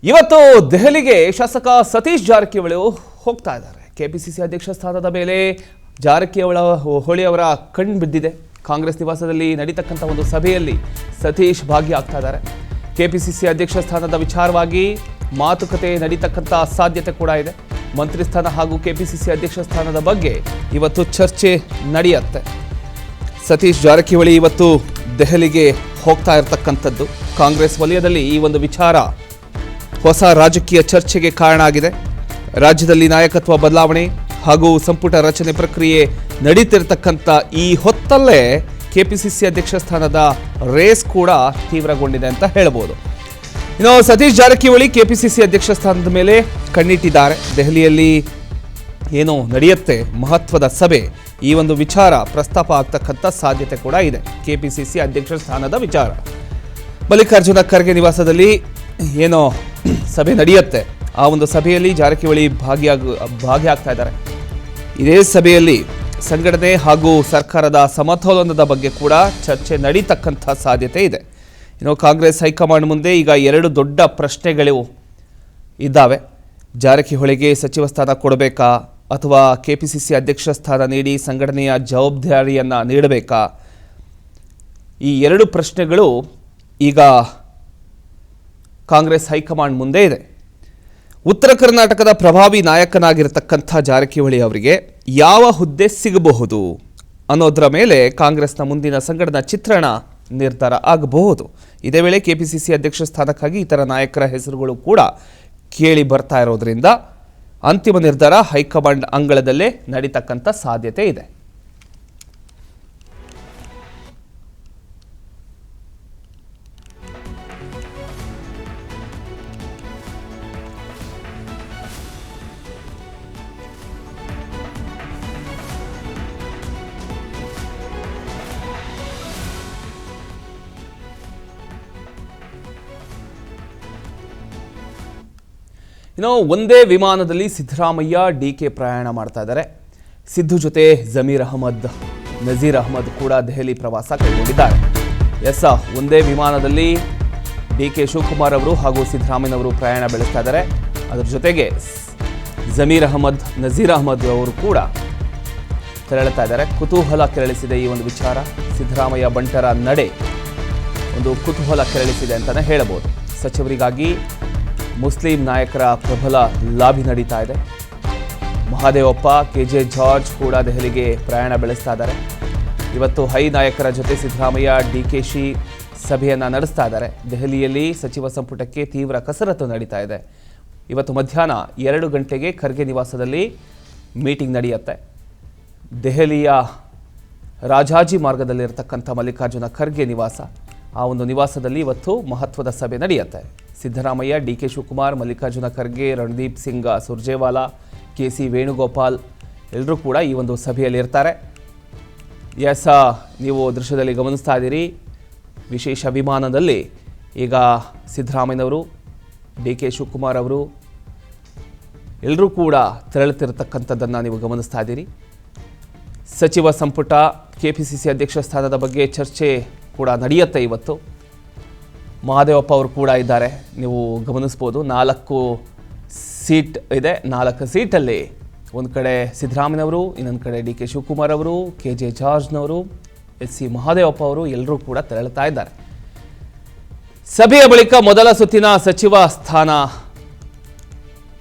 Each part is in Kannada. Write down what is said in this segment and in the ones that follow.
ಇವತ್ತು ದೆಹಲಿಗೆ ಶಾಸಕ ಸತೀಶ್ ಜಾರಕಿಹೊಳಿ ಹೋಗ್ತಾ ಇದ್ದಾರೆ. ಕೆಪಿಸಿಸಿ ಅಧ್ಯಕ್ಷ ಸ್ಥಾನದ ಮೇಲೆ ಜಾರಕಿಹೊಳಿ ಅವರ ಕಣ್ಣು ಬಿದ್ದಿದೆ. ಕಾಂಗ್ರೆಸ್ ನಿವಾಸದಲ್ಲಿ ನಡೀತಕ್ಕಂಥ ಒಂದು ಸಭೆಯಲ್ಲಿ ಸತೀಶ್ ಭಾಗಿಯಾಗ್ತಾ ಇದ್ದಾರೆ. ಕೆಪಿಸಿಸಿ ಅಧ್ಯಕ್ಷ ಸ್ಥಾನದ ವಿಚಾರವಾಗಿ ಮಾತುಕತೆ ನಡೀತಕ್ಕಂಥ ಸಾಧ್ಯತೆ ಕೂಡ ಇದೆ. ಮಂತ್ರಿ ಸ್ಥಾನ ಹಾಗೂ ಕೆಪಿಸಿಸಿ ಅಧ್ಯಕ್ಷ ಸ್ಥಾನದ ಬಗ್ಗೆ ಇವತ್ತು ಚರ್ಚೆ ನಡೆಯುತ್ತೆ. ಸತೀಶ್ ಜಾರಕಿಹೊಳಿ ಇವತ್ತು ದೆಹಲಿಗೆ ಹೋಗ್ತಾ ಇರತಕ್ಕಂಥದ್ದು ಕಾಂಗ್ರೆಸ್ ವಲಯದಲ್ಲಿ ಈ ಒಂದು ವಿಚಾರ ಹೊಸ ರಾಜಕೀಯ ಚರ್ಚೆಗೆ ಕಾರಣ ಆಗಿದೆ. ರಾಜ್ಯದಲ್ಲಿ ನಾಯಕತ್ವ ಬದಲಾವಣೆ ಹಾಗೂ ಸಂಪುಟ ರಚನೆ ಪ್ರಕ್ರಿಯೆ ನಡೀತಿರತಕ್ಕಂಥ ಈ ಹೊತ್ತಲ್ಲೇ ಕೆಪಿಸಿಸಿ ಅಧ್ಯಕ್ಷ ಸ್ಥಾನದ ರೇಸ್ ಕೂಡ ತೀವ್ರಗೊಂಡಿದೆ ಅಂತ ಹೇಳಬಹುದು. ಇನ್ನು ಸತೀಶ್ ಜಾರಕಿಹೊಳಿ ಕೆಪಿಸಿಸಿ ಅಧ್ಯಕ್ಷ ಸ್ಥಾನದ ಮೇಲೆ ಕಣ್ಣಿಟ್ಟಿದ್ದಾರೆ. ದೆಹಲಿಯಲ್ಲಿ ಏನೋ ನಡೆಯುತ್ತೆ ಮಹತ್ವದ ಸಭೆ, ಈ ಒಂದು ವಿಚಾರ ಪ್ರಸ್ತಾಪ ಆಗ್ತಕ್ಕಂಥ ಸಾಧ್ಯತೆ ಕೂಡ ಇದೆ. ಕೆಪಿಸಿಸಿ ಅಧ್ಯಕ್ಷ ಸ್ಥಾನದ ವಿಚಾರ ಮಲ್ಲಿಕಾರ್ಜುನ ಖರ್ಗೆ ನಿವಾಸದಲ್ಲಿ ಏನೋ ಸಭೆ ನಡೆಯುತ್ತೆ. ಆ ಒಂದು ಸಭೆಯಲ್ಲಿ ಜಾರಕಿಹೊಳಿ ಭಾಗಿಯಾಗ್ತಾ ಇದ್ದಾರೆ. ಇದೇ ಸಭೆಯಲ್ಲಿ ಸಂಘಟನೆ ಹಾಗೂ ಸರ್ಕಾರದ ಸಮತೋಲನದ ಬಗ್ಗೆ ಕೂಡ ಚರ್ಚೆ ನಡೀತಕ್ಕಂಥ ಸಾಧ್ಯತೆ ಇದೆ. ಇನ್ನು ಕಾಂಗ್ರೆಸ್ ಹೈಕಮಾಂಡ್ ಮುಂದೆ ಈಗ ಎರಡು ದೊಡ್ಡ ಪ್ರಶ್ನೆಗಳು ಇದ್ದಾವೆ. ಜಾರಕಿಹೊಳಿಗೆ ಸಚಿವ ಸ್ಥಾನ ಕೊಡಬೇಕಾ ಅಥವಾ ಕೆಪಿಸಿಸಿ ಅಧ್ಯಕ್ಷ ಸ್ಥಾನ ನೀಡಿ ಸಂಘಟನೆಯ ಜವಾಬ್ದಾರಿಯನ್ನು ನೀಡಬೇಕಾ? ಈ ಎರಡು ಪ್ರಶ್ನೆಗಳು ಈಗ ಕಾಂಗ್ರೆಸ್ ಹೈಕಮಾಂಡ್ ಮುಂದೆ ಇದೆ. ಉತ್ತರ ಕರ್ನಾಟಕದ ಪ್ರಭಾವಿ ನಾಯಕನಾಗಿರತಕ್ಕಂಥ ಜಾರಕಿಹೊಳಿ ಅವರಿಗೆ ಯಾವ ಹುದ್ದೆ ಸಿಗಬಹುದು ಅನ್ನೋದರ ಮೇಲೆ ಕಾಂಗ್ರೆಸ್ನ ಮುಂದಿನ ಸಂಘಟನಾ ಚಿತ್ರಣ ನಿರ್ಧಾರ ಆಗಬಹುದು. ಇದೇ ವೇಳೆ ಕೆಪಿಸಿಸಿ ಅಧ್ಯಕ್ಷ ಸ್ಥಾನಕ್ಕಾಗಿ ಇತರ ನಾಯಕರ ಹೆಸರುಗಳು ಕೂಡ ಕೇಳಿ ಬರ್ತಾ ಇರೋದ್ರಿಂದ ಅಂತಿಮ ನಿರ್ಧಾರ ಹೈಕಮಾಂಡ್ ಅಂಗಳದಲ್ಲೇ ನಡೀತಕ್ಕಂಥ ಸಾಧ್ಯತೆ ಇದೆ. ಇನ್ನು ಒಂದೇ ವಿಮಾನದಲ್ಲಿ ಸಿದ್ದರಾಮಯ್ಯ ಡಿಕೆ ಪ್ರಯಾಣ ಮಾಡ್ತಾ ಇದ್ದಾರೆ. ಸಿದ್ದು ಜೊತೆ ಜಮೀರ್ ಅಹಮದ್, ನಜೀರ್ ಅಹಮದ್ ಕೂಡ ದೆಹಲಿ ಪ್ರವಾಸ ಕೈಗೊಂಡಿದ್ದಾರೆ. ಒಂದೇ ವಿಮಾನದಲ್ಲಿ ಡಿಕೆ ಶಿವಕುಮಾರ್ ಅವರು ಹಾಗೂ ಸಿದ್ದರಾಮಯ್ಯನವರು ಪ್ರಯಾಣ ಬೆಳೆಸ್ತಾ ಇದ್ದಾರೆ. ಅದರ ಜೊತೆಗೆ ಜಮೀರ್ ಅಹಮದ್, ನಜೀರ್ ಅಹಮದ್ ಅವರು ಕೂಡ ತೆರಳುತ್ತಾ ಇದ್ದಾರೆ. ಕುತೂಹಲ ಕೆರಳಿಸಿದೆ ಈ ಒಂದು ವಿಚಾರ. ಸಿದ್ದರಾಮಯ್ಯ ಬಂಟರ ನಡೆ ಒಂದು ಕುತೂಹಲ ಕೆರಳಿಸಿದೆ ಅಂತಲೇ ಹೇಳಬಹುದು. ಸಚಿವರಿಗಾಗಿ ಮುಸ್ಲಿಂ ನಾಯಕರ ಪ್ರಬಲ ಲಾಬಿ ನಡೀತಾ ಇದೆ. ಮಹಾದೇವಪ್ಪ, ಕೆಜೆ ಜಾರ್ಜ್ ಕೂಡ ದೆಹಲಿಗೆ ಪ್ರಯಾಣ ಬೆಳೆಸ್ತಾ ಇದ್ದಾರೆ. ಇವತ್ತು ಹೈ ನಾಯಕರ ಜೊತೆ ಸಿದ್ದರಾಮಯ್ಯ ಡಿಕೆಶಿ ಸಭೆಯನ್ನು ನಡೆಸ್ತಾ ಇದ್ದಾರೆ. ದೆಹಲಿಯಲ್ಲಿ ಸಚಿವ ಸಂಪುಟಕ್ಕೆ ತೀವ್ರ ಕಸರತ್ತು ನಡೀತಾ ಇದೆ. ಇವತ್ತು ಮಧ್ಯಾಹ್ನ 2 ಗಂಟೆಗೆ ಖರ್ಗೆ ನಿವಾಸದಲ್ಲಿ ಮೀಟಿಂಗ್ ನಡೆಯುತ್ತೆ. ದೆಹಲಿಯ ರಾಜಾಜಿ ಮಾರ್ಗದಲ್ಲಿರತಕ್ಕಂಥ ಮಲ್ಲಿಕಾರ್ಜುನ ಖರ್ಗೆ ನಿವಾಸ, ಆ ಒಂದು ನಿವಾಸದಲ್ಲಿ ಇವತ್ತು ಮಹತ್ವದ ಸಭೆ ನಡೆಯುತ್ತೆ. Siddaramaiah, D K Shivakumar, Mallikarjuna Kharge, Randeep Singh Surjewala, K C. ವೇಣುಗೋಪಾಲ್ ಎಲ್ಲರೂ ಕೂಡ ಈ ಒಂದು ಸಭೆಯಲ್ಲಿ ಇರ್ತಾರೆ. ನೀವು ದೃಶ್ಯದಲ್ಲಿ ಗಮನಿಸ್ತಾ ಇದ್ದೀರಿ, ವಿಶೇಷ ವಿಮಾನದಲ್ಲಿ ಈಗ ಸಿದ್ದರಾಮಯ್ಯನವರು, ಡಿ.ಕೆ. ಶಿವಕುಮಾರ್ ಅವರು ಎಲ್ಲರೂ ಕೂಡ ತೆರಳುತ್ತಿರತಕ್ಕಂಥದ್ದನ್ನು ನೀವು ಗಮನಿಸ್ತಾ ಇದ್ದೀರಿ. ಸಚಿವ ಸಂಪುಟ, ಕೆಪಿಸಿಸಿ ಅಧ್ಯಕ್ಷ ಸ್ಥಾನದ ಬಗ್ಗೆ ಚರ್ಚೆ ಕೂಡ ನಡೆಯುತ್ತೆ ಇವತ್ತು. ಮಹಾದೇವಪ್ಪ ಅವರು ಕೂಡ ಇದ್ದಾರೆ, ನೀವು ಗಮನಿಸ್ಬೋದು. 4 ಸೀಟ್ ಇದೆ. 4 ಸೀಟಲ್ಲಿ ಒಂದು ಕಡೆ ಸಿದ್ದರಾಮಯ್ಯನವರು, ಇನ್ನೊಂದು ಕಡೆ ಡಿ.ಕೆ. ಶಿವಕುಮಾರ್ ಅವರು, ಕೆಜೆ ಜಾರ್ಜ್ನವರು, ಎಸ್.ಸಿ. ಮಹಾದೇವಪ್ಪ ಅವರು ಎಲ್ಲರೂ ಕೂಡ ತೆರಳುತ್ತಾ ಇದ್ದಾರೆ. ಸಭೆಯ ಬಳಿಕ ಮೊದಲ ಸುತ್ತಿನ ಸಚಿವ ಸ್ಥಾನ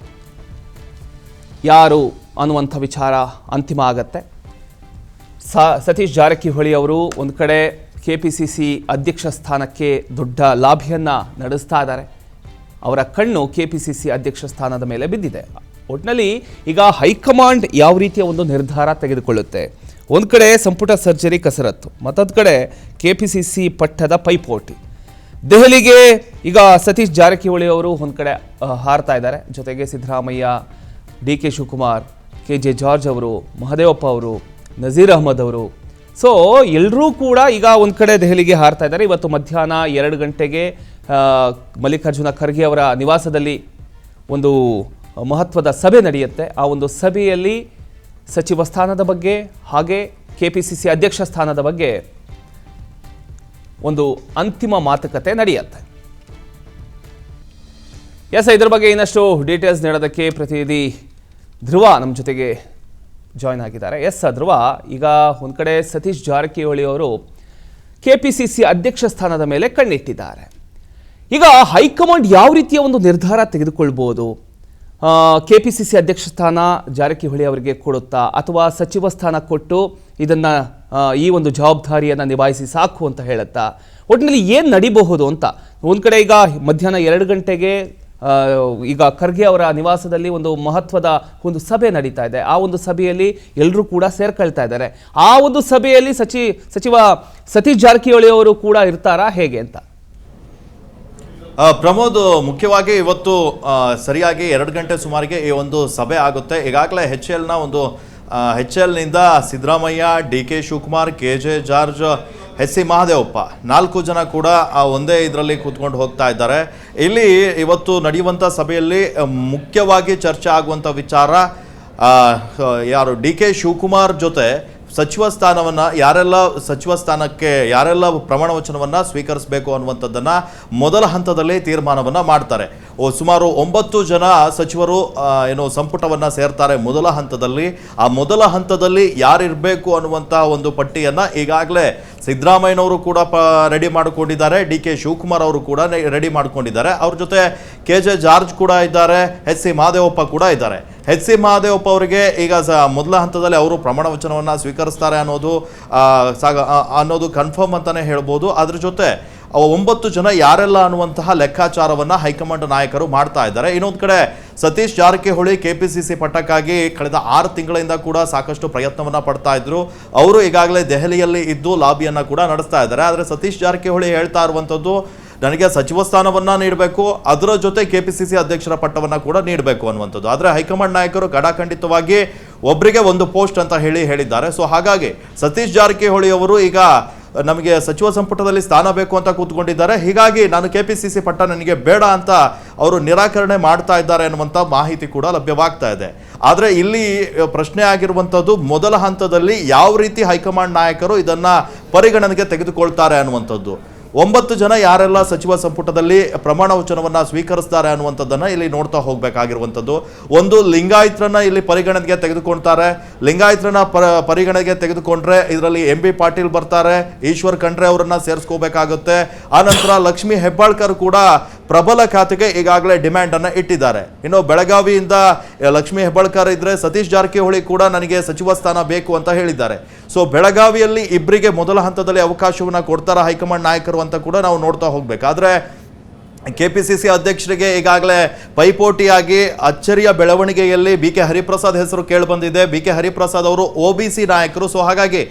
ಯಾರು ಅನ್ನುವಂಥ ವಿಚಾರ ಅಂತಿಮ ಆಗತ್ತೆ. ಸತೀಶ್ ಜಾರಕಿಹೊಳಿ ಅವರು ಒಂದು ಕಡೆ ಕೆಪಿಸಿಸಿ ಅಧ್ಯಕ್ಷ ಸ್ಥಾನಕ್ಕೆ ದೊಡ್ಡ ಲಾಭಿಯನ್ನು ನಡೆಸ್ತಾ ಇದ್ದಾರೆ. ಅವರ ಕಣ್ಣು ಕೆಪಿಸಿಸಿ ಅಧ್ಯಕ್ಷ ಸ್ಥಾನದ ಮೇಲೆ ಬಿದ್ದಿದೆ. ಒಟ್ಟಿನಲ್ಲಿ ಈಗ ಹೈಕಮಾಂಡ್ ಯಾವ ರೀತಿಯ ಒಂದು ನಿರ್ಧಾರ ತೆಗೆದುಕೊಳ್ಳುತ್ತೆ, ಒಂದು ಕಡೆ ಸಂಪುಟ ಸರ್ಜರಿ ಕಸರತ್ತು, ಮತ್ತೊಂದು ಕಡೆ ಕೆಪಿಸಿಸಿ ಪಟ್ಟದ ಪೈಪೋಟಿ. ದೆಹಲಿಗೆ ಈಗ ಸತೀಶ್ ಜಾರಕಿಹೊಳಿ ಅವರು ಒಂದು ಕಡೆ ಹಾರ್ತಾ ಇದ್ದಾರೆ. ಜೊತೆಗೆ ಸಿದ್ದರಾಮಯ್ಯ, ಡಿ.ಕೆ. ಶಿವಕುಮಾರ್, ಕೆ.ಜೆ. ಜಾರ್ಜ್ ಅವರು, ಮಹದೇವಪ್ಪ ಅವರು, ನಜೀರ್ ಅಹಮದ್ ಅವರು, ಸೊ ಎಲ್ಲರೂ ಕೂಡ ಈಗ ಒಂದು ಕಡೆ ದೆಹಲಿಗೆ ಹಾರ್ತಾ ಇದ್ದಾರೆ. ಇವತ್ತು ಮಧ್ಯಾಹ್ನ 2 ಗಂಟೆಗೆ ಮಲ್ಲಿಕಾರ್ಜುನ ಖರ್ಗೆ ಅವರ ನಿವಾಸದಲ್ಲಿ ಒಂದು ಮಹತ್ವದ ಸಭೆ ನಡೆಯುತ್ತೆ. ಆ ಒಂದು ಸಭೆಯಲ್ಲಿ ಸಚಿವ ಸ್ಥಾನದ ಬಗ್ಗೆ ಹಾಗೆ ಕೆಪಿಸಿಸಿ ಅಧ್ಯಕ್ಷ ಸ್ಥಾನದ ಬಗ್ಗೆ ಒಂದು ಅಂತಿಮ ಮಾತುಕತೆ ನಡೆಯುತ್ತೆ. ಇದ್ರ ಬಗ್ಗೆ ಇನ್ನಷ್ಟು ಡೀಟೇಲ್ಸ್ ನೀಡೋದಕ್ಕೆ ಪ್ರತಿನಿಧಿ ಧ್ರುವ ನಮ್ಮ ಜೊತೆಗೆ ಜಾಯ್ನ್ ಆಗಿದ್ದಾರೆ. ಧ್ರುವ, ಈಗ ಒಂದು ಕಡೆ ಸತೀಶ್ ಜಾರಕಿಹೊಳಿ ಅವರು ಕೆಪಿಸಿಸಿ ಅಧ್ಯಕ್ಷ ಸ್ಥಾನದ ಮೇಲೆ ಕಣ್ಣಿಟ್ಟಿದ್ದಾರೆ. ಈಗ ಹೈಕಮಾಂಡ್ ಯಾವ ರೀತಿಯ ಒಂದು ನಿರ್ಧಾರ ತೆಗೆದುಕೊಳ್ಬೋದು? ಕೆಪಿಸಿಸಿ ಅಧ್ಯಕ್ಷ ಸ್ಥಾನ ಜಾರಕಿಹೊಳಿ ಅವರಿಗೆ ಕೊಡುತ್ತಾ, ಅಥವಾ ಸಚಿವ ಸ್ಥಾನ ಕೊಟ್ಟು ಇದನ್ನ ಈ ಒಂದು ಜವಾಬ್ದಾರಿಯನ್ನು ನಿಭಾಯಿಸಿ ಸಾಕು ಅಂತ ಹೇಳುತ್ತಾ? ಒಟ್ಟಿನಲ್ಲಿ ಏನು ನಡಿಬಹುದು ಅಂತ. ಒಂದು ಕಡೆ ಈಗ ಮಧ್ಯಾಹ್ನ 2 ಗಂಟೆಗೆ ಈಗ ಖರ್ಗೆ ಅವರ ನಿವಾಸದಲ್ಲಿ ಒಂದು ಮಹತ್ವದ ಒಂದು ಸಭೆ ನಡೀತಾ ಇದೆ. ಆ ಒಂದು ಸಭೆಯಲ್ಲಿ ಎಲ್ಲರೂ ಕೂಡ ಸೇರ್ಕೊಳ್ತಾ ಇದ್ದಾರೆ. ಆ ಒಂದು ಸಭೆಯಲ್ಲಿ ಸಚಿವ ಸತೀಶ್ ಜಾರಕಿಹೊಳಿ ಅವರು ಕೂಡ ಇರ್ತಾರಾ, ಹೇಗೆ ಅಂತ? ಪ್ರಮೋದ್, ಮುಖ್ಯವಾಗಿ ಇವತ್ತು ಸರಿಯಾಗಿ 2 ಗಂಟೆ ಸುಮಾರಿಗೆ ಈ ಒಂದು ಸಭೆ ಆಗುತ್ತೆ. ಈಗಾಗಲೇ HL ನಿಂದ Siddaramaiah, DK Shivakumar, KJ George, SC Mahadevappa 4 ಜನ ಕೂಡ ಒಂದೇ ಇದರಲ್ಲಿ ಕೂತ್ಕೊಂಡು ಹೋಗ್ತಾ ಇದ್ದಾರೆ. ಇಲ್ಲಿ ಇವತ್ತು ನಡೆಯುವಂಥ ಸಭೆಯಲ್ಲಿ ಮುಖ್ಯವಾಗಿ ಚರ್ಚೆ ಆಗುವಂಥ ವಿಚಾರ ಯಾರು DK ಶಿವಕುಮಾರ್ ಜೊತೆ ಸಚಿವ ಸ್ಥಾನವನ್ನು ಯಾರೆಲ್ಲ ಪ್ರಮಾಣ ವಚನವನ್ನು ಸ್ವೀಕರಿಸಬೇಕು ಅನ್ನುವಂಥದ್ದನ್ನು ಮೊದಲ ಹಂತದಲ್ಲಿ ತೀರ್ಮಾನವನ್ನು ಮಾಡ್ತಾರೆ. ಸುಮಾರು 9 ಜನ ಸಚಿವರು ಸಂಪುಟವನ್ನು ಸೇರ್ತಾರೆ ಮೊದಲ ಹಂತದಲ್ಲಿ. ಆ ಮೊದಲ ಹಂತದಲ್ಲಿ ಯಾರಿರಬೇಕು ಅನ್ನುವಂಥ ಒಂದು ಪಟ್ಟಿಯನ್ನು ಈಗಾಗಲೇ ಸಿದ್ದರಾಮಯ್ಯನವರು ಕೂಡ ರೆಡಿ ಮಾಡಿಕೊಂಡಿದ್ದಾರೆ, DK ಶಿವಕುಮಾರ್ ಅವರು ಕೂಡ ರೆಡಿ ಮಾಡಿಕೊಂಡಿದ್ದಾರೆ. ಅವ್ರ ಜೊತೆ KJ ಜಾರ್ಜ್ ಕೂಡ ಇದ್ದಾರೆ, SC ಮಹದೇವಪ್ಪ ಕೂಡ ಇದ್ದಾರೆ. SC ಮಹದೇವಪ್ಪ ಅವರಿಗೆ ಈಗ ಮೊದಲ ಹಂತದಲ್ಲಿ ಅವರು ಪ್ರಮಾಣ ವಚನವನ್ನು ಸ್ವೀಕರಿಸ್ತಾರೆ ಅನ್ನೋದು ಕನ್ಫರ್ಮ್ ಅಂತಾನೆ ಹೇಳ್ಬೋದು. ಅದ್ರ ಜೊತೆ 9 ಜನ ಯಾರೆಲ್ಲ ಅನ್ನುವಂತಹ ಲೆಕ್ಕಾಚಾರವನ್ನು ಹೈಕಮಾಂಡ್ ನಾಯಕರು ಮಾಡ್ತಾ ಇದ್ದಾರೆ. ಇನ್ನೊಂದು ಕಡೆ ಸತೀಶ್ ಜಾರಕಿಹೊಳಿ ಕೆಪಿಸಿಸಿ ಪಟ್ಟಕ್ಕಾಗಿ ಕಳೆದ 6 ತಿಂಗಳಿಂದ ಕೂಡ ಸಾಕಷ್ಟು ಪ್ರಯತ್ನವನ್ನ ಪಡ್ತಾ ಇದ್ರು. ಅವರು ಈಗಾಗಲೇ ದೆಹಲಿಯಲ್ಲಿ ಇದ್ದು ಲಾಬಿಯನ್ನ ಕೂಡ ನಡೆಸ್ತಾ ಇದ್ದಾರೆ. ಆದರೆ ಸತೀಶ್ ಜಾರಕಿಹೊಳಿ ಹೇಳ್ತಾ ಇರುವಂಥದ್ದು, ನನಗೆ ಸಚಿವ ಸ್ಥಾನವನ್ನ ನೀಡಬೇಕು, ಅದರ ಜೊತೆ ಕೆಪಿಸಿಸಿ ಅಧ್ಯಕ್ಷರ ಪಟ್ಟವನ್ನ ಕೂಡ ನೀಡಬೇಕು ಅನ್ನುವಂಥದ್ದು. ಆದರೆ ಹೈಕಮಾಂಡ್ ನಾಯಕರು ಖಡಾಖಂಡಿತವಾಗಿ ಒಬ್ಬರಿಗೆ ಒಂದು ಪೋಸ್ಟ್ ಅಂತ ಹೇಳಿದ್ದಾರೆ. ಸೊ ಹಾಗಾಗಿ ಸತೀಶ್ ಜಾರಕಿಹೊಳಿ ಅವರು ಈಗ ನಮಗೆ ಸಚಿವ ಸಂಪುಟದಲ್ಲಿ ಸ್ಥಾನ ಬೇಕು ಅಂತ ಕೂತ್ಕೊಂಡಿದ್ದಾರೆ. ಹೀಗಾಗಿ ನಾನು ಕೆಪಿಸಿಸಿ ಪಟ್ಟ ನನಗೆ ಬೇಡ ಅಂತ ಅವರು ನಿರಾಕರಣೆ ಮಾಡ್ತಾ ಇದ್ದಾರೆ ಅನ್ನುವಂಥ ಮಾಹಿತಿ ಕೂಡ ಲಭ್ಯವಾಗ್ತಾ ಇದೆ. ಆದರೆ ಇಲ್ಲಿ ಪ್ರಶ್ನೆ ಆಗಿರುವಂಥದ್ದು, ಮೊದಲ ಹಂತದಲ್ಲಿ ಯಾವ ರೀತಿ ಹೈಕಮಾಂಡ್ ನಾಯಕರು ಇದನ್ನ ಪರಿಗಣನೆಗೆ ತೆಗೆದುಕೊಳ್ತಾರೆ ಅನ್ನುವಂಥದ್ದು. 9 ಜನ ಯಾರೆಲ್ಲ ಸಚಿವ ಸಂಪುಟದಲ್ಲಿ ಪ್ರಮಾಣ ವಚನವನ್ನ ಸ್ವೀಕರಿಸ್ತಾರೆ ಅನ್ನುವಂಥದ್ದನ್ನ ಇಲ್ಲಿ ನೋಡ್ತಾ ಹೋಗ್ಬೇಕಾಗಿರುವಂಥದ್ದು. ಒಂದು, ಲಿಂಗಾಯತ್ರನ್ನ ಇಲ್ಲಿ ಪರಿಗಣನೆಗೆ ತೆಗೆದುಕೊಳ್ತಾರೆ. ಲಿಂಗಾಯತ್ರನ್ನ ಪರಿಗಣನೆಗೆ ತೆಗೆದುಕೊಂಡ್ರೆ ಇದರಲ್ಲಿ MB ಪಾಟೀಲ್ ಬರ್ತಾರೆ, ಈಶ್ವರ್ ಖಂಡ್ರೆ ಅವರನ್ನ ಸೇರಿಸ್ಕೋಬೇಕಾಗುತ್ತೆ. ಆನಂತರ ಲಕ್ಷ್ಮೀ ಹೆಬ್ಬಾಳ್ಕರ್ ಕೂಡ ಪ್ರಬಲ ಖಾತೆಗೆ ಈಗಾಗಲೇ ಡಿಮ್ಯಾಂಡ್ ಅನ್ನ ಇಟ್ಟಿದ್ದಾರೆ. ಇನ್ನು ಬೆಳಗಾವಿಯಿಂದ ಲಕ್ಷ್ಮೀ ಹೆಬ್ಬಾಳ್ಕರ್ ಇದ್ರೆ ಸತೀಶ್ ಜಾರಕಿಹೊಳಿ ಕೂಡ ನನಗೆ ಸಚಿವ ಸ್ಥಾನ ಬೇಕು ಅಂತ ಹೇಳಿದ್ದಾರೆ. ಸೊ ಬೆಳಗಾವಿಯಲ್ಲಿ ಇಬ್ಬರಿಗೆ ಮೊದಲ ಹಂತದಲ್ಲಿ ಅವಕಾಶವನ್ನ ಕೊಡ್ತಾರ ಹೈಕಮಾಂಡ್ ನಾಯಕರು ಅಂತ ಕೂಡ ನಾವು ನೋಡ್ತಾ ಹೋಗ್ಬೇಕಾದ್ರೆ, ಕೆಪಿಸಿಸಿ ಅಧ್ಯಕ್ಷರಿಗೆ ಈಗಾಗಲೇ ಪೈಪೋಟಿಯಾಗಿ ಅಚ್ಚರಿಯ ಬೆಳವಣಿಗೆಯಲ್ಲಿ BK ಹರಿಪ್ರಸಾದ್ ಹೆಸರು ಕೇಳಿಬಂದಿದೆ. BK ಹರಿಪ್ರಸಾದ್ ಅವರು OBC ನಾಯಕರು. ಸೊ ಹಾಗಾಗಿ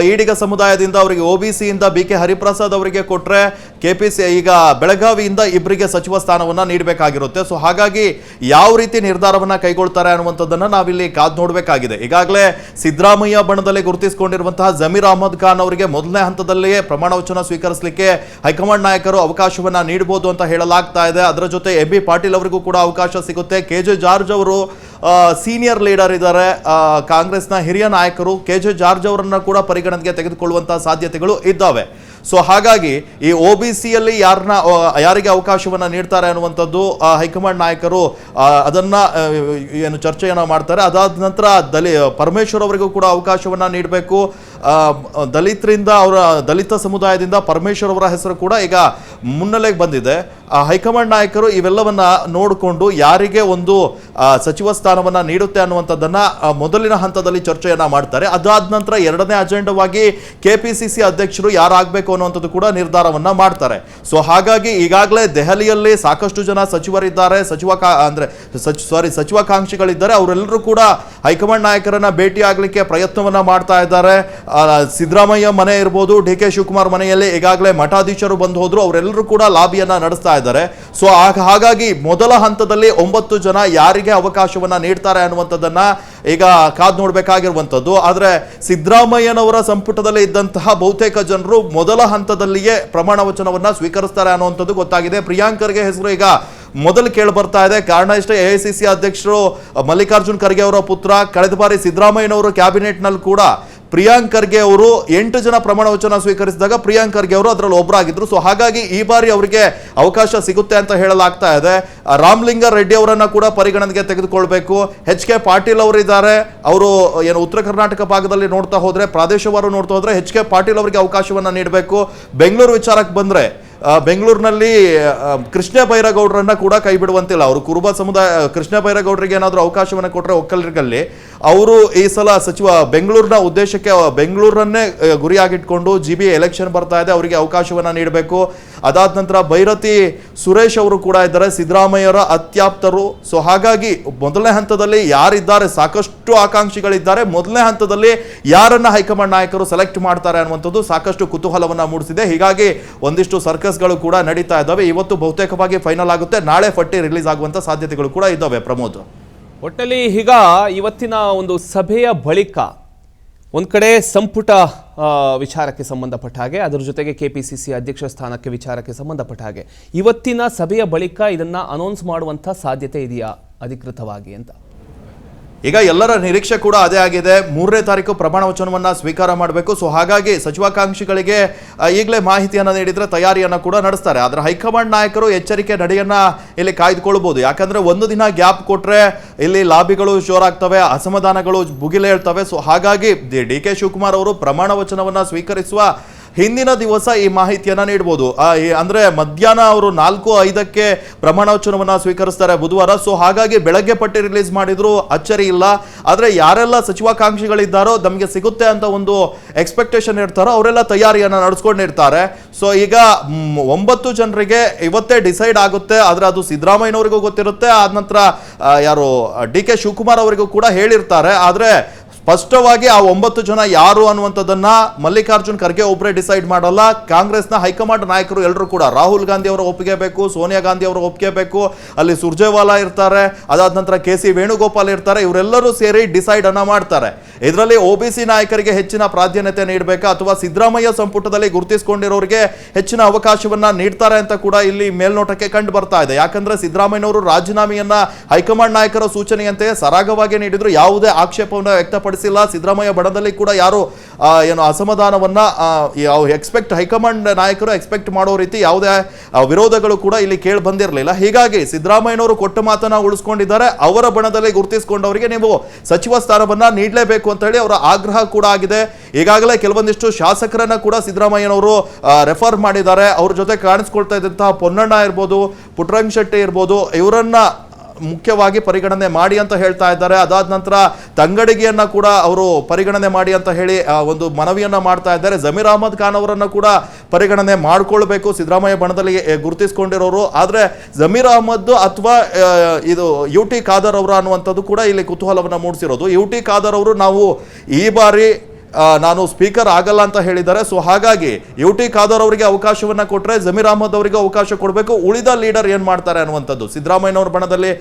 ಈಡಿಗ ಸಮುದಾಯದಿಂದ ಅವರಿಗೆ OBCಯಿಂದ BK ಹರಿಪ್ರಸಾದ್ ಅವರಿಗೆ ಕೊಟ್ಟರೆ ಕೆಪಿಸಿ ಈಗ ಬೆಳಗಾವಿಯಿಂದ ಇಬ್ಬರಿಗೆ ಸಚಿವ ಸ್ಥಾನವನ್ನು ನೀಡಬೇಕಾಗಿರುತ್ತೆ. ಸೊ ಹಾಗಾಗಿ ಯಾವ ರೀತಿ ನಿರ್ಧಾರವನ್ನು ಕೈಗೊಳ್ತಾರೆ ಅನ್ನುವಂಥದ್ದನ್ನು ನಾವಿಲ್ಲಿ ಕಾದು ನೋಡಬೇಕಾಗಿದೆ. ಈಗಾಗಲೇ ಸಿದ್ದರಾಮಯ್ಯ ಬಣದಲ್ಲಿ ಗುರುತಿಸಿಕೊಂಡಿರುವಂತಹ ಜಮೀರ್ ಅಹಮದ್ ಖಾನ್ ಅವರಿಗೆ ಮೊದಲನೇ ಹಂತದಲ್ಲಿಯೇ ಪ್ರಮಾಣ ವಚನ ಸ್ವೀಕರಿಸಲಿಕ್ಕೆ ಹೈಕಮಾಂಡ್ ನಾಯಕರು ಅವಕಾಶವನ್ನು ನೀಡಬಹುದು ಅಂತ ಹೇಳಲಾಗ್ತಾ ಇದೆ. ಅದರ ಜೊತೆ MB ಪಾಟೀಲ್ ಅವರಿಗೂ ಕೂಡ ಅವಕಾಶ ಸಿಗುತ್ತೆ. KJ ಜಾರ್ಜ್ ಅವರು ಸೀನಿಯರ್ ಲೀಡರ್ ಇದ್ದಾರೆ, ಕಾಂಗ್ರೆಸ್ನ ಹಿರಿಯ ನಾಯಕರು. KJ ಜಾರ್ಜ್ ಅವರನ್ನ ಕೂಡ ಪರಿಗಣನೆಗೆ ತೆಗೆದುಕೊಳ್ಳುವಂತಹ ಸಾಧ್ಯತೆಗಳು ಇದ್ದಾವೆ. ಸೊ ಹಾಗಾಗಿ ಈ OBCಯಲ್ಲಿ ಯಾರಿಗೆ ಅವಕಾಶವನ್ನ ನೀಡ್ತಾರೆ ಅನ್ನುವಂಥದ್ದು ಹೈಕಮಾಂಡ್ ನಾಯಕರು ಅದನ್ನ ಚರ್ಚೆಯನ್ನ ಮಾಡ್ತಾರೆ. ಅದಾದ ನಂತರ ಪರಮೇಶ್ವರ್ ಅವರಿಗೂ ಕೂಡ ಅವಕಾಶವನ್ನ ನೀಡಬೇಕು. ದಲಿತ ಸಮುದಾಯದಿಂದ ಪರಮೇಶ್ವರ್ ಅವರ ಹೆಸರು ಕೂಡ ಈಗ ಮುನ್ನೆಲೆಗೆ ಬಂದಿದೆ. ಹೈಕಮಾಂಡ್ ನಾಯಕರು ಇವೆಲ್ಲವನ್ನ ನೋಡಿಕೊಂಡು ಯಾರಿಗೆ ಒಂದು ಸಚಿವ ಸ್ಥಾನವನ್ನ ನೀಡುತ್ತೆ ಅನ್ನುವಂಥದ್ದನ್ನ ಮೊದಲಿನ ಹಂತದಲ್ಲಿ ಚರ್ಚೆಯನ್ನ ಮಾಡ್ತಾರೆ. ಅದಾದ ನಂತರ ಎರಡನೇ ಅಜೆಂಡವಾಗಿ ಕೆಪಿಸಿಸಿ ಅಧ್ಯಕ್ಷರು ಯಾರಾಗಬೇಕು ಅನ್ನುವಂಥದ್ದು ಕೂಡ ನಿರ್ಧಾರವನ್ನ ಮಾಡ್ತಾರೆ. ಸೊ ಹಾಗಾಗಿ ಈಗಾಗಲೇ ದೆಹಲಿಯಲ್ಲಿ ಸಾಕಷ್ಟು ಜನ ಸಚಿವರಿದ್ದಾರೆ, ಸಚಿವಾಕಾಂಕ್ಷಿಗಳಿದ್ದಾರೆ. ಅವರೆಲ್ಲರೂ ಕೂಡ ಹೈಕಮಾಂಡ್ ನಾಯಕರನ್ನ ಭೇಟಿ ಆಗಲಿಕ್ಕೆ ಪ್ರಯತ್ನವನ್ನ ಮಾಡ್ತಾ ಇದ್ದಾರೆ. ಸಿದ್ದರಾಮಯ್ಯ ಮನೆ ಇರ್ಬೋದು, DK ಶಿವಕುಮಾರ್ ಮನೆಯಲ್ಲಿ ಈಗಾಗಲೇ ಮಠಾಧೀಶರು ಬಂದು ಹೋದ್ರು, ಅವರೆಲ್ಲರೂ ಕೂಡ ಲಾಬಿಯನ್ನ ನಡೆಸ್ತಾ ಇದ್ದಾರೆ. ಸೊ ಹಾಗಾಗಿ ಮೊದಲ ಹಂತದಲ್ಲಿ 9 ಜನ ಯಾರಿಗೆ ಅವಕಾಶವನ್ನ ನೀಡ್ತಾರೆ ಅನ್ನುವಂಥದ್ದನ್ನ ಈಗ ಕಾದು ನೋಡಬೇಕಾಗಿರುವಂಥದ್ದು. ಆದ್ರೆ ಸಿದ್ದರಾಮಯ್ಯನವರ ಸಂಪುಟದಲ್ಲಿ ಇದ್ದಂತಹ ಬಹುತೇಕ ಜನರು ಮೊದಲ ಹಂತದಲ್ಲಿಯೇ ಪ್ರಮಾಣ ವಚನವನ್ನ ಸ್ವೀಕರಿಸ್ತಾರೆ ಅನ್ನುವಂಥದ್ದು ಗೊತ್ತಾಗಿದೆ. ಪ್ರಿಯಾಂಕ್ ಖರ್ಗೆ ಹೆಸರು ಈಗ ಮೊದಲು ಕೇಳಿ ಬರ್ತಾ ಇದೆ. ಕಾರಣ ಇಷ್ಟೇ, AICC ಅಧ್ಯಕ್ಷರು ಮಲ್ಲಿಕಾರ್ಜುನ್ ಖರ್ಗೆ ಅವರ ಪುತ್ರ ಕಳೆದ ಬಾರಿ ಸಿದ್ದರಾಮಯ್ಯನವರು ಕ್ಯಾಬಿನೆಟ್ ನಲ್ಲಿ ಕೂಡ ಪ್ರಿಯಾಂಕ್ ಖರ್ಗೆ ಅವರು 8 ಜನ ಪ್ರಮಾಣ ವಚನ ಸ್ವೀಕರಿಸಿದಾಗ ಪ್ರಿಯಾಂಕ್ ಖರ್ಗೆ ಅವರು ಅದರಲ್ಲಿ ಒಬ್ಬರಾಗಿದ್ರು. ಸೊ ಹಾಗಾಗಿ ಈ ಬಾರಿ ಅವರಿಗೆ ಅವಕಾಶ ಸಿಗುತ್ತೆ ಅಂತ ಹೇಳಲಾಗ್ತಾ ಇದೆ. ರಾಮಲಿಂಗ ರೆಡ್ಡಿ ಅವರನ್ನ ಕೂಡ ಪರಿಗಣನೆಗೆ ತೆಗೆದುಕೊಳ್ಬೇಕು. ಎಚ್ ಕೆ ಪಾಟೀಲ್ ಅವರು ಇದ್ದಾರೆ. ಅವರು ಏನು ಉತ್ತರ ಕರ್ನಾಟಕ ಭಾಗದಲ್ಲಿ ನೋಡ್ತಾ ಹೋದ್ರೆ, ಪ್ರಾದೇಶಿಕವಾರು ನೋಡ್ತಾ ಹೋದ್ರೆ ಎಚ್ ಕೆ ಪಾಟೀಲ್ ಅವರಿಗೆ ಅವಕಾಶವನ್ನ ನೀಡಬೇಕು. ಬೆಂಗಳೂರು ವಿಚಾರಕ್ಕೆ ಬಂದ್ರೆ ಬೆಂಗಳೂರಿನಲ್ಲಿ ಕೃಷ್ಣ ಬೈರೇಗೌಡರನ್ನ ಕೂಡ ಕೈ ಬಿಡುವಂತಿಲ್ಲ. ಅವರು ಕುರುಬ ಸಮುದಾಯ ಕೃಷ್ಣ ಬೈರೇಗೌಡರಿಗೆ ಏನಾದರೂ ಅವಕಾಶವನ್ನು ಕೊಟ್ಟರೆ ಒಕ್ಕಲಿಗರಲ್ಲಿ ಅವರು ಈ ಸಲ ಸಚಿವ ಬೆಂಗಳೂರಿನ ಉದ್ದೇಶಕ್ಕೆ ಬೆಂಗಳೂರನ್ನೇ ಗುರಿಯಾಗಿಟ್ಕೊಂಡು GB ಎಲೆಕ್ಷನ್ ಬರ್ತಾ ಇದೆ, ಅವರಿಗೆ ಅವಕಾಶವನ್ನ ನೀಡಬೇಕು. ಅದಾದ ನಂತರ ಭೈರತಿ ಸುರೇಶ್ ಅವರು ಕೂಡ ಇದ್ದಾರೆ, ಸಿದ್ದರಾಮಯ್ಯರ ಅತ್ಯಾಪ್ತರು. ಸೊ ಹಾಗಾಗಿ ಮೊದಲನೇ ಹಂತದಲ್ಲಿ ಯಾರಿದ್ದಾರೆ, ಸಾಕಷ್ಟು ಆಕಾಂಕ್ಷಿಗಳಿದ್ದಾರೆ. ಮೊದಲನೇ ಹಂತದಲ್ಲಿ ಯಾರನ್ನ ಹೈಕಮಾಂಡ್ ನಾಯಕರು ಸೆಲೆಕ್ಟ್ ಮಾಡ್ತಾರೆ ಅನ್ನುವಂಥದ್ದು ಸಾಕಷ್ಟು ಕುತೂಹಲವನ್ನ ಮೂಡಿಸಿದೆ. ಹೀಗಾಗಿ ಒಂದಿಷ್ಟು ಸರ್ಕಸ್ಗಳು ಕೂಡ ನಡೀತಾ ಇದ್ದಾವೆ. ಇವತ್ತು ಬಹುತೇಕವಾಗಿ ಫೈನಲ್ ಆಗುತ್ತೆ, ನಾಳೆ ಪಟ್ಟಿ ರಿಲೀಸ್ ಆಗುವಂತ ಸಾಧ್ಯತೆಗಳು ಕೂಡ ಇದ್ದಾವೆ. ಪ್ರಮೋದ್, ಒಟ್ಟಲ್ಲಿ ಈಗ ಇವತ್ತಿನ ಒಂದು ಸಭೆಯ ಬಳಿಕ ಒಂದು ಕಡೆ ಸಂಪುಟ ವಿಚಾರಕ್ಕೆ ಸಂಬಂಧಪಟ್ಟ ಹಾಗೆ, ಅದರ ಜೊತೆಗೆ KPCC ಅಧ್ಯಕ್ಷ ಸ್ಥಾನಕ್ಕೆ ವಿಚಾರಕ್ಕೆ ಸಂಬಂಧಪಟ್ಟ ಹಾಗೆ ಇವತ್ತಿನ ಸಭೆಯ ಬಳಿಕ ಇದನ್ನ ಅನೌನ್ಸ್ ಮಾಡುವಂಥ ಸಾಧ್ಯತೆ ಇದೆಯಾ ಅಧಿಕೃತವಾಗಿ ಅಂತ? ಈಗ ಎಲ್ಲರ ನಿರೀಕ್ಷೆ ಕೂಡ ಅದೇ ಆಗಿದೆ. 3ನೇ ತಾರೀಕು ಪ್ರಮಾಣ ವಚನವನ್ನ ಸ್ವೀಕಾರ ಮಾಡಬೇಕು. ಸೊ ಹಾಗಾಗಿ ಸಚಿವಾಕಾಂಕ್ಷಿಗಳಿಗೆ ಈಗಲೇ ಮಾಹಿತಿಯನ್ನು ನೀಡಿದ್ರೆ ತಯಾರಿಯನ್ನ ಕೂಡ ನಡೆಸ್ತಾರೆ. ಆದರೆ ಹೈಕಮಾಂಡ್ ನಾಯಕರು ಎಚ್ಚರಿಕೆ ನಡೆಯನ್ನ ಇಲ್ಲಿ ಕಾಯ್ದುಕೊಳ್ಬಹುದು. ಯಾಕಂದ್ರೆ ಒಂದು ದಿನ ಗ್ಯಾಪ್ ಕೊಟ್ರೆ ಇಲ್ಲಿ ಲಾಬಿಗಳು ಜೋರಾಗ್ತವೆ, ಅಸಮಾಧಾನಗಳು ಭುಗಿಲೇಳ್ತವೆ. ಸೊ ಹಾಗಾಗಿ DK ಶಿವಕುಮಾರ್ ಅವರು ಪ್ರಮಾಣ ವಚನವನ್ನ ಸ್ವೀಕರಿಸುವ ಹಿಂದಿನ ದಿವಸ ಈ ಮಾಹಿತಿಯನ್ನ ನೀಡಬಹುದು. ಅಂದ್ರೆ ಮಧ್ಯಾಹ್ನ ಅವರು 4:05ಕ್ಕೆ ಪ್ರಮಾಣ ವಚನವನ್ನ ಸ್ವೀಕರಿಸ್ತಾರೆ ಬುಧವಾರ. ಸೊ ಹಾಗಾಗಿ ಬೆಳಗ್ಗೆ ಪಟ್ಟಿ ರಿಲೀಸ್ ಮಾಡಿದ್ರು ಅಚ್ಚರಿ ಇಲ್ಲ. ಆದ್ರೆ ಯಾರೆಲ್ಲ ಸಚಿವಾಕಾಂಕ್ಷಿಗಳಿದ್ದಾರೋ ನಮಗೆ ಸಿಗುತ್ತೆ ಅಂತ ಒಂದು ಎಕ್ಸ್ಪೆಕ್ಟೇಷನ್ ಇರ್ತಾರೋ ಅವರೆಲ್ಲ ತಯಾರಿಯನ್ನ ನಡೆಸ್ಕೊಂಡಿರ್ತಾರೆ. ಸೊ ಈಗ 9 ಜನರಿಗೆ ಇವತ್ತೇ ಡಿಸೈಡ್ ಆಗುತ್ತೆ. ಆದ್ರೆ ಅದು ಸಿದ್ದರಾಮಯ್ಯನವರಿಗೂ ಗೊತ್ತಿರುತ್ತೆ, ಆದ ನಂತರ ಯಾರು DK ಶಿವಕುಮಾರ್ ಅವರಿಗೂ ಕೂಡ ಹೇಳಿರ್ತಾರೆ. ಆದ್ರೆ ಸ್ಪಷ್ಟವಾಗಿ ಆ 9 ಜನ ಯಾರು ಅನ್ನುವಂಥದ್ದನ್ನ ಮಲ್ಲಿಕಾರ್ಜುನ್ ಖರ್ಗೆ ಒಬ್ಬರೇ ಡಿಸೈಡ್ ಮಾಡಲ್ಲ. ಕಾಂಗ್ರೆಸ್ನ ಹೈಕಮಾಂಡ್ ನಾಯಕರು ಎಲ್ಲರೂ ಕೂಡ ರಾಹುಲ್ ಗಾಂಧಿ ಅವರ ಒಪ್ಪಿಗೆ ಬೇಕು, ಸೋನಿಯಾ ಗಾಂಧಿ ಅವರ ಒಪ್ಪಿಗೆ ಬೇಕು, ಅಲ್ಲಿ ಸುರ್ಜೇವಾಲಾ ಇರ್ತಾರೆ, ಅದಾದ ನಂತರ KC ವೇಣುಗೋಪಾಲ್ ಇರ್ತಾರೆ. ಇವರೆಲ್ಲರೂ ಸೇರಿ ಡಿಸೈಡ್ ಅನ್ನ ಮಾಡ್ತಾರೆ. ಇದರಲ್ಲಿ OBC ನಾಯಕರಿಗೆ ಹೆಚ್ಚಿನ ಪ್ರಾಧಾನ್ಯತೆ ನೀಡಬೇಕಾ ಅಥವಾ ಸಿದ್ದರಾಮಯ್ಯ ಸಂಪುಟದಲ್ಲಿ ಗುರುತಿಸಿಕೊಂಡಿರೋರಿಗೆ ಹೆಚ್ಚಿನ ಅವಕಾಶವನ್ನ ನೀಡ್ತಾರೆ ಅಂತ ಕೂಡ ಇಲ್ಲಿ ಮೇಲ್ನೋಟಕ್ಕೆ ಕಂಡು ಬರ್ತಾ ಇದೆ. ಯಾಕಂದ್ರೆ ಸಿದ್ದರಾಮಯ್ಯನವರು ರಾಜೀನಾಮೆಯನ್ನ ಹೈಕಮಾಂಡ್ ನಾಯಕರ ಸೂಚನೆಯಂತೆ ಸರಾಗವಾಗಿ ನೀಡಿದ್ರು, ಯಾವುದೇ ಆಕ್ಷೇಪವನ್ನು ವ್ಯಕ್ತಪಡಿಸಿಲ್ಲ. ಸಿದ್ದರಾಮಯ್ಯ ಬಣದಲ್ಲಿ ಕೂಡ ಯಾರು ಏನು ಅಸಮಾಧಾನವನ್ನ ಹೈಕಮಾಂಡ್ ನಾಯಕರು ಎಕ್ಸ್ಪೆಕ್ಟ್ ಮಾಡೋ ರೀತಿ ಯಾವುದೇ ವಿರೋಧಗಳು ಕೂಡ ಇಲ್ಲಿ ಕೇಳಿ ಬಂದಿರಲಿಲ್ಲ. ಹೀಗಾಗಿ ಸಿದ್ದರಾಮಯ್ಯನವರು ಕೊಟ್ಟ ಮಾತನ್ನ ಉಳಿಸ್ಕೊಂಡಿದ್ದಾರೆ. ಅವರ ಬಣದಲ್ಲಿ ಗುರುತಿಸಿಕೊಂಡವರಿಗೆ ನೀವು ಸಚಿವ ಸ್ಥಾನವನ್ನ ನೀಡಲೇಬೇಕು ಅಂತ ಹೇಳಿ ಅವರ ಆಗ್ರಹ ಕೂಡ ಆಗಿದೆ. ಈಗಾಗಲೇ ಕೆಲವೊಂದಿಷ್ಟು ಶಾಸಕರನ್ನ ಕೂಡ ಸಿದ್ದರಾಮಯ್ಯನವರು ರೆಫರ್ ಮಾಡಿದ್ದಾರೆ. ಅವ್ರ ಜೊತೆ ಕಾಣಿಸ್ಕೊಳ್ತಾ ಇದ್ದಂತಹ ಪೊನ್ನಣ್ಣ ಇರ್ಬೋದು, ಪುಟ್ಟರಂಗ ಶೆಟ್ಟಿ ಇರ್ಬೋದು, ಇವರನ್ನ ಮುಖ್ಯವಾಗಿ ಪರಿಗಣನೆ ಮಾಡಿ ಅಂತ ಹೇಳ್ತಾ ಇದ್ದಾರೆ. ಅದಾದ ನಂತರ ತಂಗಡಿಗೆಯನ್ನ ಕೂಡ ಅವರು ಪರಿಗಣನೆ ಮಾಡಿ ಅಂತ ಹೇಳಿ ಒಂದು ಮನವಿಯನ್ನ ಮಾಡ್ತಾ ಇದ್ದಾರೆ. ಜಮೀರ್ ಅಹಮದ್ ಖಾನ್ ಅವರನ್ನ ಕೂಡ ಪರಿಗಣನೆ ಮಾಡ್ಕೊಳ್ಬೇಕು ಸಿದ್ದರಾಮಯ್ಯ ಬಣದಲ್ಲಿ ಗುರುತಿಸಿಕೊಂಡಿರೋರು. ಆದ್ರೆ ಜಮೀರ್ ಅಹಮದ್ ಅಥವಾ ಇದು UT ಖಾದರ್ ಅವರ ಅನ್ನುವಂಥದ್ದು ಕೂಡ ಇಲ್ಲಿ ಕುತೂಹಲವನ್ನ ಮೂಡಿಸಿರೋದು. UT ಖಾದರ್ ಅವರು ನಾವು ಈ ಬಾರಿ ನಾನು ಸ್ಪೀಕರ್ ಆಗಲ್ಲ ಅಂತ ಹೇಳಿದ್ದಾರೆ. ಸೊ ಹಾಗಾಗಿ UT ಖಾದರ್ ಅವರಿಗೆ ಅವಕಾಶವನ್ನ ಕೊಟ್ಟರೆ ಜಮೀರ್ ಅಹಮದ್ ಅವರಿಗೆ ಅವಕಾಶ ಕೊಡಬೇಕು. ಉಳಿದ ಲೀಡರ್ ಏನ್ ಮಾಡ್ತಾರೆ ಅನ್ನುವಂಥದ್ದು ಸಿದ್ದರಾಮಯ್ಯನವರ ಬಣದಲ್ಲಿ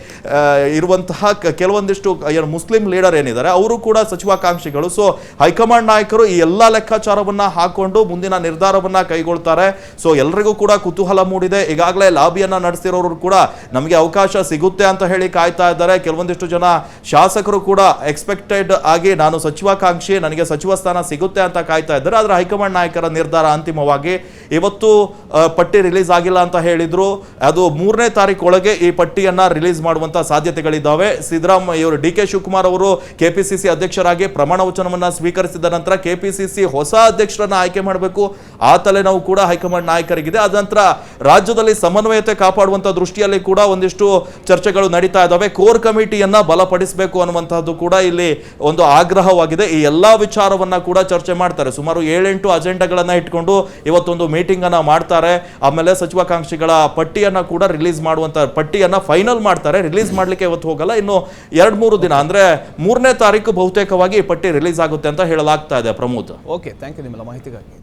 ಇರುವಂತಹ ಕೆಲವೊಂದಿಷ್ಟು ಮುಸ್ಲಿಂ ಲೀಡರ್ ಏನಿದ್ದಾರೆ ಅವರು ಕೂಡ ಸಚಿವಾಕಾಂಕ್ಷಿಗಳು. ಸೊ ಹೈಕಮಾಂಡ್ ನಾಯಕರು ಈ ಎಲ್ಲಾ ಲೆಕ್ಕಾಚಾರವನ್ನ ಹಾಕೊಂಡು ಮುಂದಿನ ನಿರ್ಧಾರವನ್ನ ಕೈಗೊಳ್ತಾರೆ. ಸೊ ಎಲ್ರಿಗೂ ಕೂಡ ಕುತೂಹಲ ಮೂಡಿದೆ. ಈಗಾಗಲೇ ಲಾಬಿಯನ್ನ ನಡೆಸಿರೋರು ಕೂಡ ನಮಗೆ ಅವಕಾಶ ಸಿಗುತ್ತೆ ಅಂತ ಹೇಳಿ ಕಾಯ್ತಾ ಇದ್ದಾರೆ. ಕೆಲವೊಂದಿಷ್ಟು ಜನ ಶಾಸಕರು ಕೂಡ ಎಕ್ಸ್ಪೆಕ್ಟೆಡ್ ಆಗಿ ನಾನು ಸಚಿವಾಕಾಂಕ್ಷಿ, ನನಗೆ ಸಚಿವ ಸ್ಥಾನ ಸಿಗುತ್ತೆ ಅಂತ ಕಾಯ್ತಾ ಇದ್ದಾರೆ. ಆದ್ರೆ ಹೈಕಮಾಂಡ್ ನಾಯಕರ ನಿರ್ಧಾರ ಅಂತಿಮವಾಗಿ ಇವತ್ತು ಪಟ್ಟಿ ರಿಲೀಸ್ ಆಗಿಲ್ಲ ಅಂತ ಹೇಳಿದ್ರು. ಅದು 3ನೇ ತಾರೀಕು ಒಳಗೆ ಈ ಪಟ್ಟಿಯನ್ನ ರಿಲೀಸ್ ಮಾಡುವಂತ ಸಾಧ್ಯತೆಗಳಿದ್ದಾವೆ. ಸಿದ್ದರಾಮಯ್ಯ ಅವರು DK ಶಿವಕುಮಾರ್ ಅವರು KPCC ಅಧ್ಯಕ್ಷರಾಗಿ ಪ್ರಮಾಣ ವಚನವನ್ನ ಸ್ವೀಕರಿಸಿದ ನಂತರ KPCC ಹೊಸ ಅಧ್ಯಕ್ಷರನ್ನ ಆಯ್ಕೆ ಮಾಡಬೇಕು. ಆ ತಲೆನೋವು ಕೂಡ ಹೈಕಮಾಂಡ್ ನಾಯಕರಿಗಿದೆ. ಅದ ನಂತರ ರಾಜ್ಯದಲ್ಲಿ ಸಮನ್ವಯತೆ ಕಾಪಾಡುವಂತ ದೃಷ್ಟಿಯಲ್ಲಿ ಕೂಡ ಒಂದಿಷ್ಟು ಚರ್ಚೆಗಳು ನಡೀತಾ ಇದ್ದಾವೆ. ಕೋರ್ ಕಮಿಟಿಯನ್ನ ಬಲಪಡಿಸಬೇಕು ಅನ್ನುವಂತಹದ್ದು ಕೂಡ ಇಲ್ಲಿ ಒಂದು ಆಗ್ರಹವಾಗಿದೆ. ಈ ಎಲ್ಲಾ ವಿಚಾರವನ್ನ ಕೂಡ ಚರ್ಚೆ ಮಾಡ್ತಾರೆ. ಸುಮಾರು 7-8 ಅಜೆಂಡಾಗಳನ್ನ ಇಟ್ಕೊಂಡು ಇವತ್ತೊಂದು ಮೀಟಿಂಗ್ ಅನ್ನ ಮಾಡ್ತಾರೆ. ಆಮೇಲೆ ಸಚಿವಾಕಾಂಕ್ಷಿಗಳ ಪಟ್ಟಿಯನ್ನ ಕೂಡ ರಿಲೀಸ್ ಮಾಡುವಂತ ಪಟ್ಟಿಯನ್ನ ಫೈನಲ್ ಮಾಡ್ತಾರೆ. ರಿಲೀಸ್ ಮಾಡ್ಲಿಕ್ಕೆ ಇವತ್ತು ಹೋಗಲ್ಲ, ಇನ್ನು 2-3 ದಿನ ಅಂದ್ರೆ 3ನೇ ತಾರೀಕು ಬಹುತೇಕವಾಗಿ ಈ ಪಟ್ಟಿ ರಿಲೀಸ್ ಆಗುತ್ತೆ ಅಂತ ಹೇಳಲಾಗ್ತಾ ಇದೆ. ಪ್ರಮೋದ್, ಓಕೆ, ಥ್ಯಾಂಕ್ ಯು ನಿಮ್ಮೆಲ್ಲ ಮಾಹಿತಿಗಾಗಿ.